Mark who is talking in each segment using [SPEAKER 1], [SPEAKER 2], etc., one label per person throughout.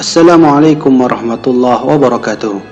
[SPEAKER 1] Assalamualaikum warahmatullahi wabarakatuh.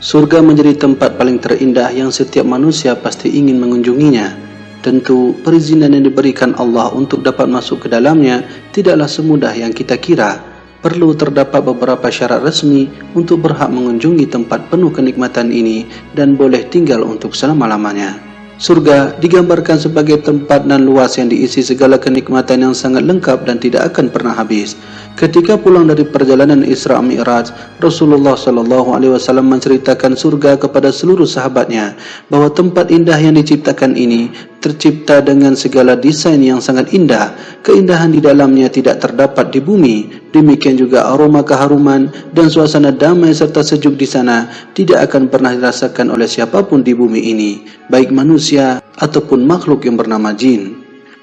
[SPEAKER 1] Surga menjadi tempat paling terindah yang setiap manusia pasti ingin mengunjunginya. Tentu perizinan yang diberikan Allah untuk dapat masuk ke dalamnya tidaklah semudah yang kita kira. Perlu terdapat beberapa syarat resmi untuk berhak mengunjungi tempat penuh kenikmatan ini dan boleh tinggal untuk selama-lamanya. Surga digambarkan sebagai tempat nan luas yang diisi segala kenikmatan yang sangat lengkap dan tidak akan pernah habis. Ketika pulang dari perjalanan Isra Mi'raj, Rasulullah SAW menceritakan surga kepada seluruh sahabatnya bahwa tempat indah yang diciptakan ini tercipta dengan segala desain yang sangat indah. Keindahan di dalamnya tidak terdapat di bumi. Demikian juga aroma keharuman dan suasana damai serta sejuk di sana tidak akan pernah dirasakan oleh siapapun di bumi ini, baik manusia ataupun makhluk yang bernama jin.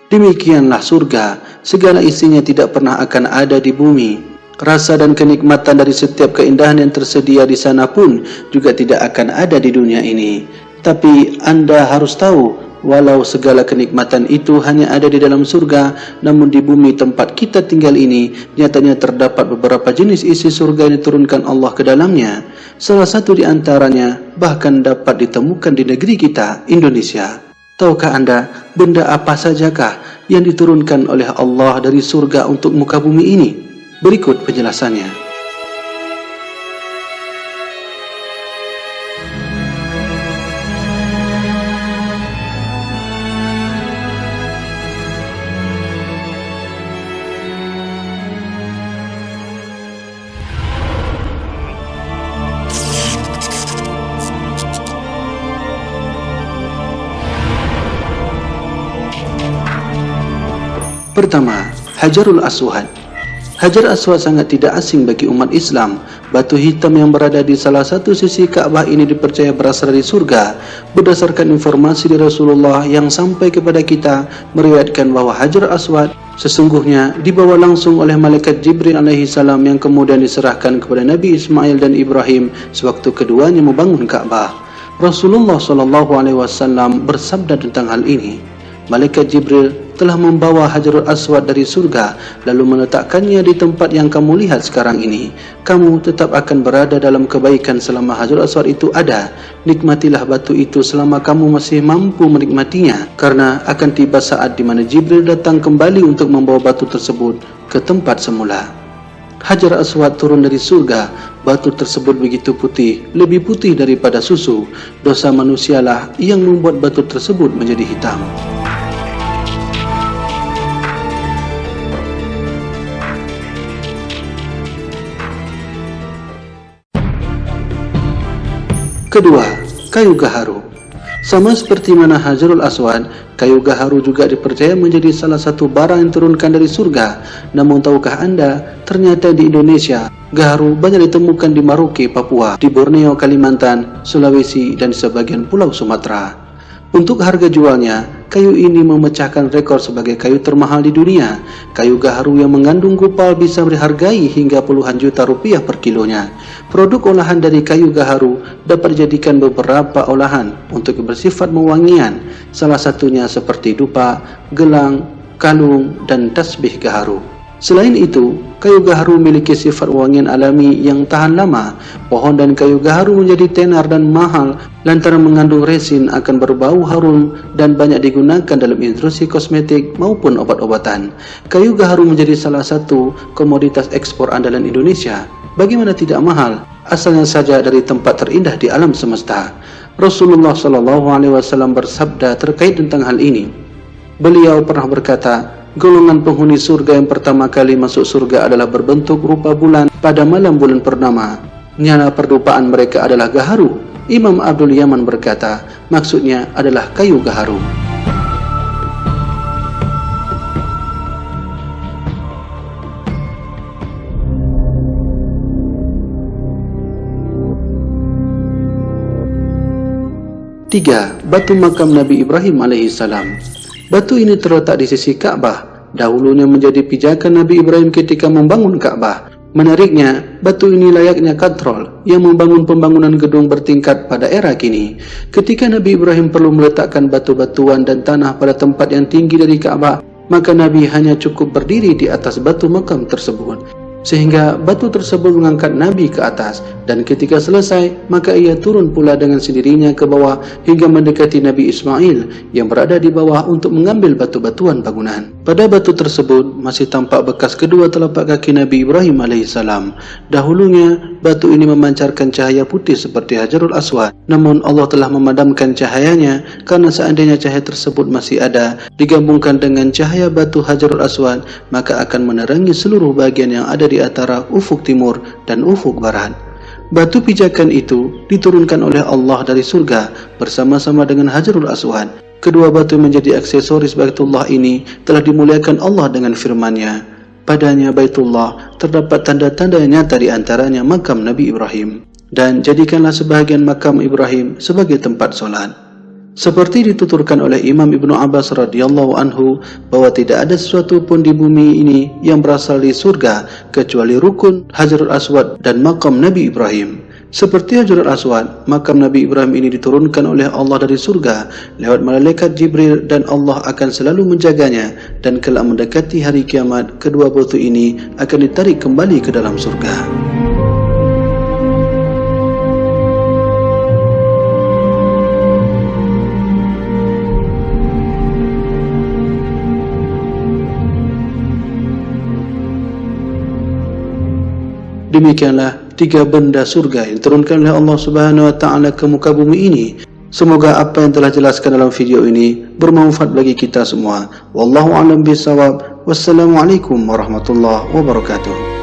[SPEAKER 1] Demikianlah surga, segala isinya tidak pernah akan ada di bumi. Rasa dan kenikmatan dari setiap keindahan yang tersedia di sana pun juga tidak akan ada di dunia ini. Tapi Anda harus tahu, walau segala kenikmatan itu hanya ada di dalam surga, namun di bumi tempat kita tinggal ini nyatanya terdapat beberapa jenis isi surga yang diturunkan Allah ke dalamnya. Salah satu di antaranya bahkan dapat ditemukan di negeri kita, Indonesia. Tahukah Anda benda apa sajakah yang diturunkan oleh Allah dari surga untuk muka bumi ini? Berikut penjelasannya. Pertama, Hajarul Aswad. Hajar Aswad sangat tidak asing bagi umat Islam. Batu hitam yang berada di salah satu sisi Ka'bah ini dipercaya berasal dari surga. Berdasarkan informasi dari Rasulullah yang sampai kepada kita meriwayatkan bahwa Hajar Aswad sesungguhnya dibawa langsung oleh malaikat Jibril alaihi salam yang kemudian diserahkan kepada Nabi Ismail dan Ibrahim sewaktu keduanya membangun Ka'bah. Rasulullah SAW bersabda tentang hal ini. Malaikat Jibril telah membawa Hajarul Aswad dari surga lalu meletakkannya di tempat yang kamu lihat sekarang ini. Kamu tetap akan berada dalam kebaikan selama Hajarul Aswad itu ada. Nikmatilah batu itu selama kamu masih mampu menikmatinya, karena akan tiba saat di mana Jibril datang kembali untuk membawa batu tersebut ke tempat semula. Hajar Aswad turun dari surga. Batu tersebut begitu putih, lebih putih daripada susu. Dosa manusialah yang membuat batu tersebut menjadi hitam. Kedua, kayu gaharu. Sama seperti mana Hajarul Aswad, kayu gaharu juga dipercaya menjadi salah satu barang yang turunkan dari surga. Namun tahukah Anda, ternyata di Indonesia, gaharu banyak ditemukan di Maroke, Papua, di Borneo, Kalimantan, Sulawesi, dan sebagian pulau Sumatera. Untuk harga jualnya, kayu ini memecahkan rekor sebagai kayu termahal di dunia. Kayu gaharu yang mengandung kupal bisa dihargai hingga puluhan juta rupiah per kilonya. Produk olahan dari kayu gaharu dapat dijadikan beberapa olahan untuk bersifat mewangian. Salah satunya seperti dupa, gelang, kalung, dan tasbih gaharu. Selain itu, kayu gaharu memiliki sifat wangian alami yang tahan lama. Pohon dan kayu gaharu menjadi tenar dan mahal lantaran mengandung resin, akan berbau harum dan banyak digunakan dalam industri kosmetik maupun obat-obatan. Kayu gaharu menjadi salah satu komoditas ekspor andalan Indonesia. Bagaimana tidak mahal? Asalnya saja dari tempat terindah di alam semesta. Rasulullah SAW bersabda terkait tentang hal ini. Beliau pernah berkata, golongan penghuni surga yang pertama kali masuk surga adalah berbentuk rupa bulan pada malam bulan purnama. Nyala perdupaan mereka adalah gaharu. Imam Abdul Yaman berkata, maksudnya adalah kayu gaharu. Tiga, batu makam Nabi Ibrahim alaihissalam. Batu ini terletak di sisi Ka'bah. Dahulunya menjadi pijakan Nabi Ibrahim ketika membangun Ka'bah. Menariknya, batu ini layaknya katrol yang membangun pembangunan gedung bertingkat pada era kini. Ketika Nabi Ibrahim perlu meletakkan batu-batuan dan tanah pada tempat yang tinggi dari Ka'bah, maka Nabi hanya cukup berdiri di atas batu makam tersebut. sehingga batu tersebut mengangkat Nabi ke atas, dan ketika selesai maka ia turun pula dengan sendirinya ke bawah hingga mendekati Nabi Ismail yang berada di bawah untuk mengambil batu-batuan bangunan. Pada batu tersebut masih tampak bekas kedua telapak kaki Nabi Ibrahim alaihissalam. Dahulunya batu ini memancarkan cahaya putih seperti Hajarul Aswad, namun Allah telah memadamkan cahayanya karena seandainya cahaya tersebut masih ada digabungkan dengan cahaya batu Hajarul Aswad, maka akan menerangi seluruh bagian yang ada di antara ufuk timur dan ufuk barat. Batu pijakan itu diturunkan oleh Allah dari surga bersama-sama dengan Hajarul Aswad. Kedua batu menjadi aksesoris Baitullah ini telah dimuliakan Allah dengan firman-Nya. Padanya Baitullah terdapat tanda-tanda yang nyata di antaranya makam Nabi Ibrahim, dan jadikanlah sebahagian makam Ibrahim sebagai tempat solat. Seperti dituturkan oleh Imam Ibnu Abbas radhiyallahu anhu bahwa tidak ada sesuatu pun di bumi ini yang berasal dari surga kecuali rukun Hajarul Aswad dan makam Nabi Ibrahim. Seperti Hajarul Aswad, makam Nabi Ibrahim ini diturunkan oleh Allah dari surga lewat malaikat Jibril, dan Allah akan selalu menjaganya, dan kelak mendekati hari kiamat kedua batu ini akan ditarik kembali ke dalam surga. Demikianlah 3 benda surga yang diturunkan oleh Allah Subhanahu wa taala ke muka bumi ini. Semoga apa yang telah jelaskan dalam video ini bermanfaat bagi kita semua. Wallahu a'lam bishawab. Wassalamualaikum warahmatullahi wabarakatuh.